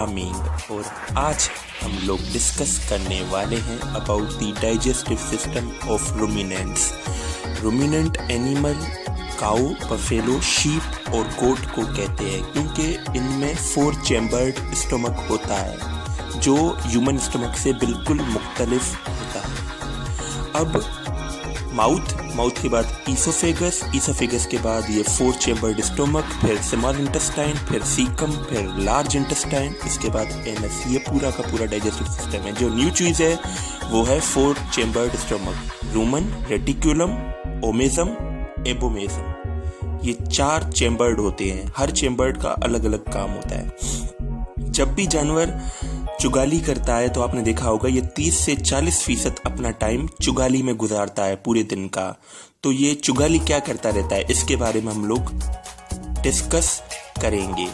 अमीन और आज हम लोग डिस्कस करने वाले हैं about the digestive system of ruminants. Ruminant animal cow, buffalo, sheep और गोट को कहते हैं क्योंकि इनमें 4 चैम्बर्ड स्टमक होता है जो ह्यूमन स्टमक से बिल्कुल मुख्तलिफ होता है। अब माउथ के बाद ईसोफेगस के बाद ये 4 चैम्बर्ड स्टमक, फिर स्मॉल इंटेस्टाइन, फिर सीकम, फिर लार्ज इंटेस्टाइन, इसके बाद एनस। ये पूरा का पूरा डाइजेस्टिव सिस्टम है। जो न्यू चीज़ है वो है 4 chambered stomach, Roman, reticulum, omasum, एबोमेजम। ये 4 चैम्बर्ड होते हैं। हर चैम्बर्ड का अलग अलग काम होता है। जब भी जानवर चुगाली करता है तो आपने देखा होगा ये 30 से 40% अपना टाइम चुगाली में गुजारता है पूरे दिन का। तो ये चुगाली क्या करता रहता है, इसके बारे में हम लोग डिस्कस करेंगे।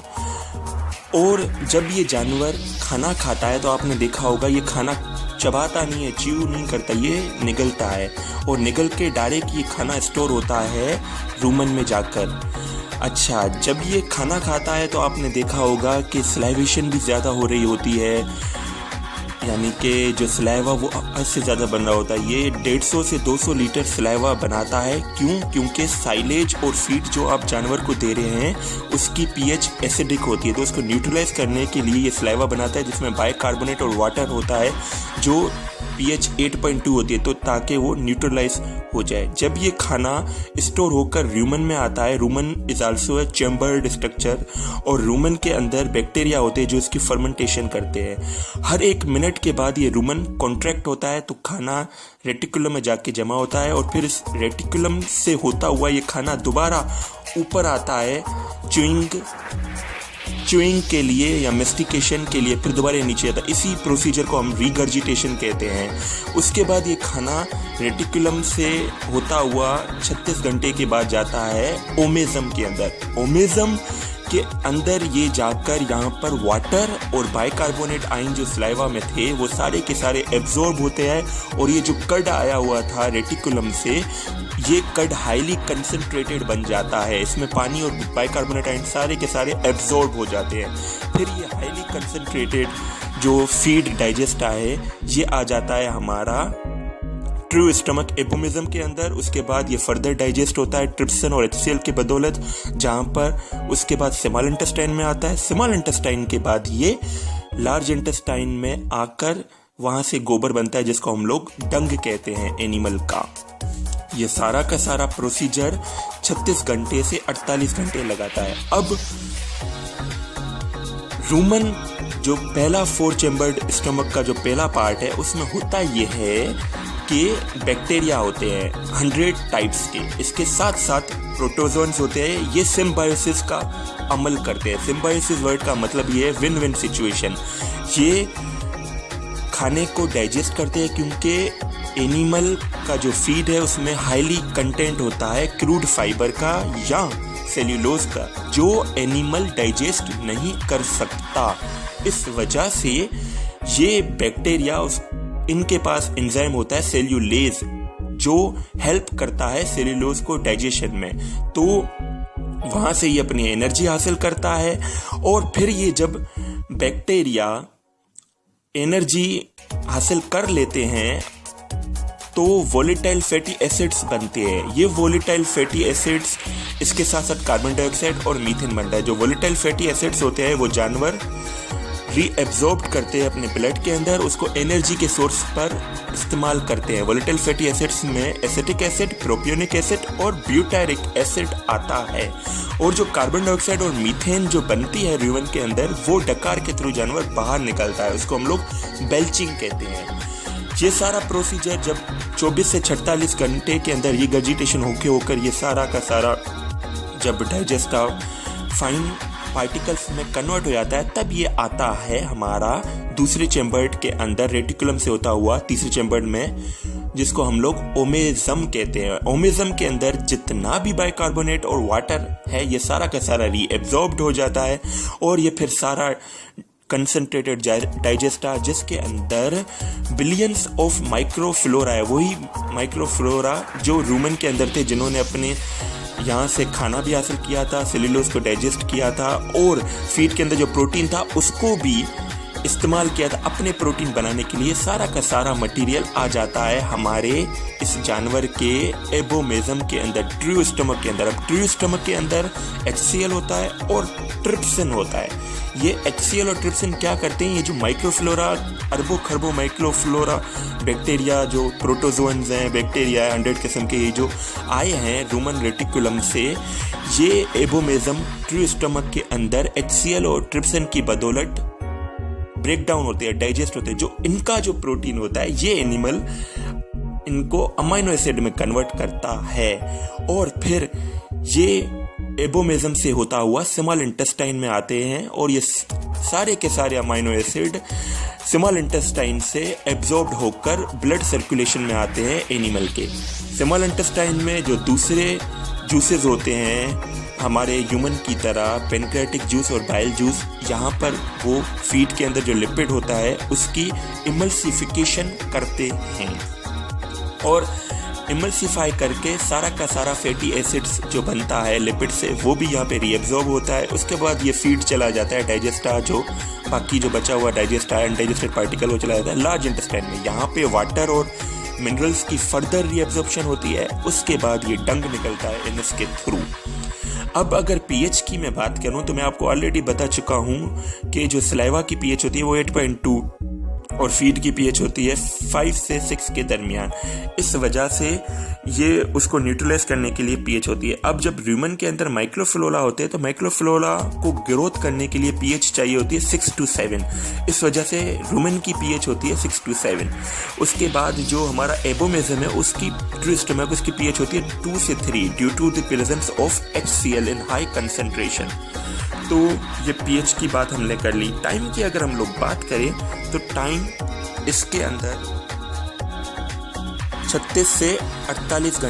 और जब ये जानवर खाना खाता है तो आपने देखा होगा ये खाना चबाता नहीं है, च्यू नहीं करता, ये निगलता है और निगल के डायरेक्ट ये खाना स्टोर होता है रूमन में जाकर। अच्छा, जब ये खाना खाता है तो आपने देखा होगा कि सलाइवेशन भी ज़्यादा हो रही होती है, यानी कि जो सलाइवा वो हद से ज़्यादा बन रहा होता है। ये 150 से 200 लीटर सलाइवा बनाता है। क्यों? क्योंकि साइलेज और फीड जो आप जानवर को दे रहे हैं उसकी पीएच एसिडिक होती है, तो उसको न्यूट्रलाइज करने के लिए ये सलाइवा बनाता है जिसमें बाइकार्बोनेट और वाटर होता है जो pH 8.2 होती है, तो ताकि वो न्यूट्रलाइज हो जाए। जब ये खाना स्टोर होकर रूमन में आता है, Roman is also a chambered structure और रूमन के अंदर बैक्टीरिया होते हैं जो इसकी फर्मेंटेशन करते हैं। हर 1 मिनट के बाद ये रूमन कॉन्ट्रैक्ट होता है तो खाना रेटिकुलम में जाके जमा होता है और फिर इस रेटिकुलम से होता हुआ ये खाना दोबारा ऊपर आता है च्यूइंग के लिए या मेस्टिकेशन के लिए, फिर दोबारा नीचे आता है। इसी प्रोसीजर को हम रीगर्जिटेशन कहते हैं। उसके बाद ये खाना रेटिकुलम से होता हुआ 36 घंटे के बाद जाता है ओमेजम के अंदर। ओमेजम के अंदर ये जाकर यहाँ पर वाटर और बाइकार्बोनेट आयन जो सलाइवा में थे वो सारे के सारे एब्जॉर्ब होते हैं और ये जो कड आया हुआ था रेटिकुलम से, ये कड हाईली कंसंट्रेटेड बन जाता है। इसमें पानी और बाइकार्बोनेट आयन सारे के सारे एब्जॉर्ब हो जाते हैं। फिर ये हाईली कंसंट्रेटेड जो फीड डाइजेस्ट है ये आ जाता है हमारा ट्रू स्टमक एबोमिज्म के अंदर। उसके बाद ये फर्दर डाइजेस्ट होता है ट्रिप्सिन और HCl के बदौलत, जहाँ पर उसके बाद स्मॉल इंटेस्टाइन में आता है। स्मॉल इंटेस्टाइन के बाद ये लार्ज इंटेस्टाइन में आकर वहाँ से गोबर बनता है जिसको हम लोग डंग कहते हैं एनिमल का। ये सारा का सारा प्रोसीजर 36 घंटे से 48 घंटे लगाता है। अब रूमन जो पहला 4 चैम्बर्ड स्टमक का जो पहला पार्ट है उसमें होता ये है कि बैक्टीरिया होते हैं 100 टाइप्स के। इसके साथ साथ प्रोटोजोन्स होते हैं। ये सिम्बायोसिस का अमल करते हैं। सिम्बायोसिस वर्ड का मतलब ये है विन विन सिचुएशन। ये खाने को डाइजेस्ट करते हैं क्योंकि एनिमल का जो फीड है उसमें हाईली कंटेंट होता है क्रूड फाइबर का या सेल्यूलोज का, जो एनिमल डाइजेस्ट नहीं कर सकता। इस वजह से ये बैक्टीरिया इनके पास एंजाइम होता है सेल्यूलेज जो हेल्प करता है सेल्यूलोज को डाइजेशन में, तो वहां से ये अपनी एनर्जी हासिल करता है। और फिर ये जब बैक्टीरिया एनर्जी हासिल कर लेते हैं तो वोलेटाइल फैटी एसिड्स बनते हैं। ये वोलेटाइल फैटी एसिड्स इसके साथ साथ कार्बन डाइऑक्साइड और मीथेन बनता है। जो वोलेटाइल फैटी एसिड्स होते हैं वो जानवर रीएब्जॉर्ब करते हैं अपने ब्लड के अंदर, उसको एनर्जी के सोर्स पर इस्तेमाल करते हैं। वोलेटाइल फैटी एसिड्स में एसिटिक एसिड, प्रोपियोनिक एसिड और ब्यूटायरिक एसिड आता है। और जो कार्बन डाइऑक्साइड और मीथेन जो बनती है रूमन के अंदर वो डकार के थ्रू जानवर बाहर निकलता है, उसको हम लोग बेल्चिंग कहते हैं। ये सारा प्रोसीजर जब 24 से 46 घंटे के अंदर ये गर्जिटेशन होकर ये सारा का सारा जब डाइजेस्ट फाइन पार्टिकल्स में कन्वर्ट हो जाता है, तब ये आता है हमारा दूसरे चैम्बर्ड के अंदर रेटिकुलम से होता हुआ तीसरे चैम्बर्ड में, जिसको हम लोग ओमेजम कहते हैं। ओमेजम के अंदर जितना भी बाइकार्बोनेट और वाटर है ये सारा का सारा रीएब्जॉर्ब्ड हो जाता है और ये फिर सारा कंसंट्रेटेड डाइजेस्टा जिसके अंदर बिलियंस ऑफ माइक्रोफ्लोरा है, वही माइक्रोफ्लोरा जो रूमन के अंदर थे जिन्होंने अपने यहाँ से खाना भी हासिल किया था, सेल्यूलोज को डाइजेस्ट किया था और फीड के अंदर जो प्रोटीन था उसको भी इस्तेमाल किया था अपने प्रोटीन बनाने के लिए। सारा का सारा मटेरियल आ जाता है हमारे इस जानवर के एबोमेजम के अंदर, ट्रू स्टमक के अंदर। अब ट्रू स्टमक के अंदर HCl होता है और ट्रिप्सिन होता है। ये HCl और ट्रिप्सिन क्या करते हैं, ये जो माइक्रोफ्लोरा, अरबों खरबों माइक्रोफ्लोरा बैक्टीरिया, जो प्रोटोजोन्स हैं, बैक्टीरिया है 100 किस्म के, ये जो आए हैं रूमन रेटिकुलम से, ये एबोमेजम ट्रू स्टमक के अंदर HCl और ट्रिप्सिन की बदौलत ब्रेक डाउन होते हैं, डाइजेस्ट होते हैं। जो इनका जो प्रोटीन होता है ये एनिमल इनको अमाइनो एसिड में कन्वर्ट करता है और फिर ये एबोमेजम से होता हुआ स्मॉल इंटेस्टाइन में आते हैं और ये सारे के सारे अमाइनो एसिड स्मॉल इंटेस्टाइन से एब्जॉर्ब्ड होकर ब्लड सर्कुलेशन में आते हैं एनिमल के। स्मॉल इंटेस्टाइन में जो दूसरे जूसेस होते हैं हमारे ह्यूमन की तरह, पेनक्रियाटिक जूस और बाइल जूस, यहाँ पर वो फीड के अंदर जो लिपिड होता है उसकी इमल्सिफिकेशन करते हैं और इमल्सिफाई करके सारा का सारा फैटी एसिड्स जो बनता है लिपिड से वो भी यहाँ पे रीएब्जॉर्ब होता है। उसके बाद ये फीड चला जाता है डाइजेस्टा, जो बाकी जो बचा हुआ डाइजेस्टा अनडाइजेस्टेड पार्टिकल वो चला जाता है लार्ज इंटेस्टाइन में। यहाँ पे वाटर और मिनरल्स की फर्दर रीएब्जॉर्प्शन होती है। उसके बाद ये डंग निकलता है इन इसके थ्रू। अब अगर पीएच की मैं बात करूं तो मैं आपको ऑलरेडी बता चुका हूं कि जो सलाइवा की पीएच होती है वो 8.2 और फीड की पीएच होती है 5 से 6 के दरमियान। इस वजह से ये उसको न्यूट्रलाइज करने के लिए पीएच होती है। अब जब ह्यूमन के अंदर माइक्रोफ्लोरा होते हैं तो माइक्रोफ्लोरा को ग्रोथ करने के लिए पीएच चाहिए होती है 6 to 7। इस वजह से ह्यूमन की पीएच होती है 6 to 7। उसके बाद जो हमारा एबोमेजम है उसकी ट्रू स्टमक उसकी पीएच होती है 2 से 3 due to the presence of HCl in high concentration. तो ये पीएच की बात हमने कर ली। टाइम की अगर हम लोग बात करें तो टाइम इसके अंदर 36 से 48 घंटे